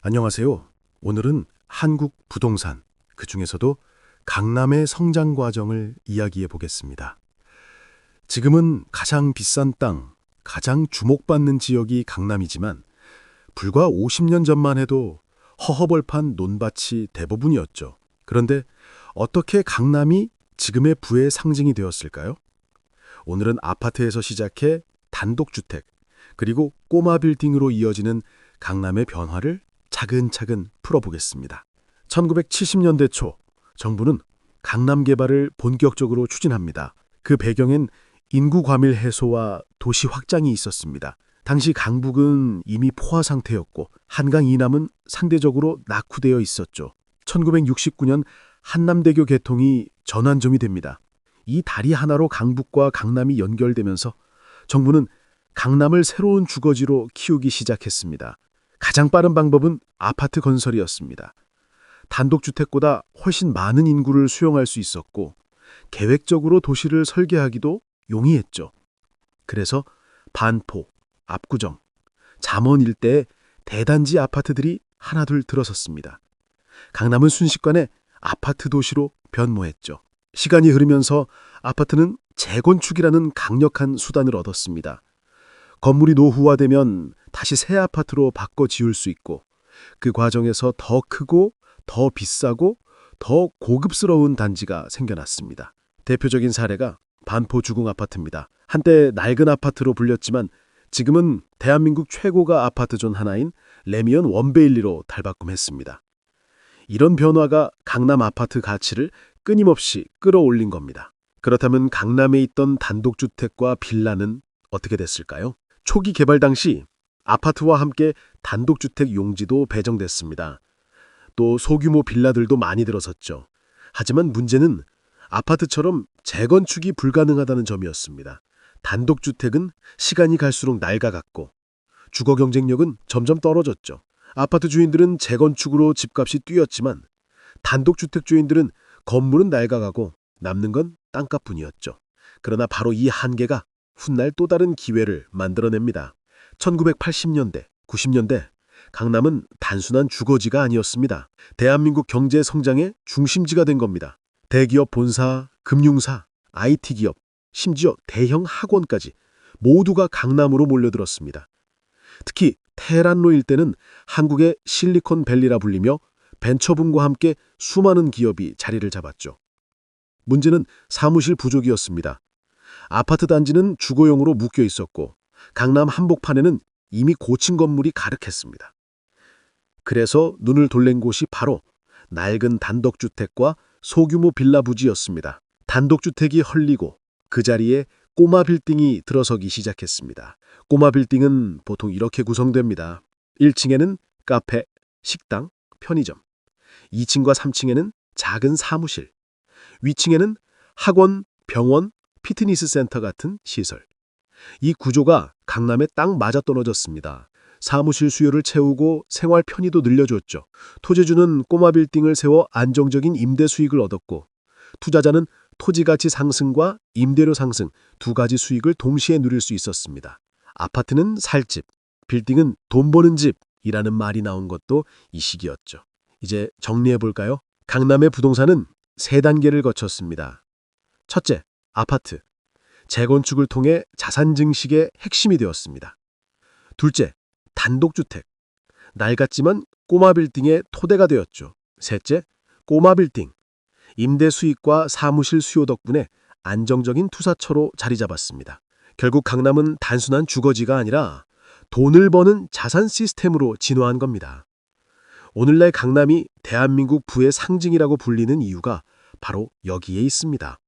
안녕하세요. 오늘은 한국 부동산, 그중에서도 강남의 성장 과정을 이야기해 보겠습니다. 지금은 가장 비싼 땅, 가장 주목받는 지역이 강남이지만 불과 50년 전만 해도 허허벌판 논밭이 대부분이었죠. 그런데 어떻게 강남이 지금의 부의 상징이 되었을까요? 오늘은 아파트에서 시작해 단독주택, 그리고 꼬마 빌딩으로 이어지는 강남의 변화를 차근차근 풀어보겠습니다. 1970년대 초 정부는 강남 개발을 본격적으로 추진합니다. 그 배경엔 인구 과밀 해소와 도시 확장이 있었습니다. 당시 강북은 이미 포화 상태였고 한강 이남은 상대적으로 낙후되어 있었죠. 1969년 한남대교 개통이 전환점이 됩니다. 이 다리 하나로 강북과 강남이 연결되면서 정부는 강남을 새로운 주거지로 키우기 시작했습니다. 가장 빠른 방법은 아파트 건설이었습니다. 단독주택보다 훨씬 많은 인구를 수용할 수 있었고 계획적으로 도시를 설계하기도 용이했죠. 그래서 반포, 압구정, 잠원 일대에 대단지 아파트들이 하나둘 들어섰습니다. 강남은 순식간에 아파트 도시로 변모했죠. 시간이 흐르면서 아파트는 재건축이라는 강력한 수단을 얻었습니다. 건물이 노후화되면 다시 새 아파트로 바꿔 지을 수 있고 그 과정에서 더 크고 더 비싸고 더 고급스러운 단지가 생겨났습니다. 대표적인 사례가 반포 주공 아파트입니다. 한때 낡은 아파트로 불렸지만 지금은 대한민국 최고가 아파트 중 하나인 레미안 원베일리로 탈바꿈했습니다. 이런 변화가 강남 아파트 가치를 끊임없이 끌어올린 겁니다. 그렇다면 강남에 있던 단독주택과 빌라는 어떻게 됐을까요? 초기 개발 당시 아파트와 함께 단독주택 용지도 배정됐습니다. 또 소규모 빌라들도 많이 들어섰죠. 하지만 문제는 아파트처럼 재건축이 불가능하다는 점이었습니다. 단독주택은 시간이 갈수록 낡아갔고 주거 경쟁력은 점점 떨어졌죠. 아파트 주인들은 재건축으로 집값이 뛰었지만 단독주택 주인들은 건물은 낡아가고 남는 건 땅값뿐이었죠. 그러나 바로 이 한계가 훗날 또 다른 기회를 만들어냅니다. 1980년대, 90년대 강남은 단순한 주거지가 아니었습니다. 대한민국 경제 성장의 중심지가 된 겁니다. 대기업 본사, 금융사, IT 기업, 심지어 대형 학원까지 모두가 강남으로 몰려들었습니다. 특히 테헤란로 일대는 한국의 실리콘밸리라 불리며 벤처붐과 함께 수많은 기업이 자리를 잡았죠. 문제는 사무실 부족이었습니다. 아파트 단지는 주거용으로 묶여 있었고 강남 한복판에는 이미 고층 건물이 가득했습니다. 그래서 눈을 돌린 곳이 바로 낡은 단독주택과 소규모 빌라 부지였습니다. 단독주택이 헐리고 그 자리에 꼬마 빌딩이 들어서기 시작했습니다. 꼬마 빌딩은 보통 이렇게 구성됩니다. 1층에는 카페, 식당, 편의점, 2층과 3층에는 작은 사무실, 위층에는 학원, 병원, 피트니스 센터 같은 시설. 이 구조가 강남에 딱 맞아떨어졌습니다. 사무실 수요를 채우고 생활 편의도 늘려줬죠. 토지주는 꼬마 빌딩을 세워 안정적인 임대 수익을 얻었고 투자자는 토지 가치 상승과 임대료 상승 두 가지 수익을 동시에 누릴 수 있었습니다. 아파트는 살 집, 빌딩은 돈 버는 집이라는 말이 나온 것도 이 시기였죠. 이제 정리해볼까요? 강남의 부동산은 세 단계를 거쳤습니다. 첫째, 아파트. 재건축을 통해 자산 증식의 핵심이 되었습니다. 둘째, 단독주택. 낡았지만 꼬마 빌딩의 토대가 되었죠. 셋째, 꼬마 빌딩. 임대 수익과 사무실 수요 덕분에 안정적인 투자처로 자리 잡았습니다. 결국 강남은 단순한 주거지가 아니라 돈을 버는 자산 시스템으로 진화한 겁니다. 오늘날 강남이 대한민국 부의 상징이라고 불리는 이유가 바로 여기에 있습니다.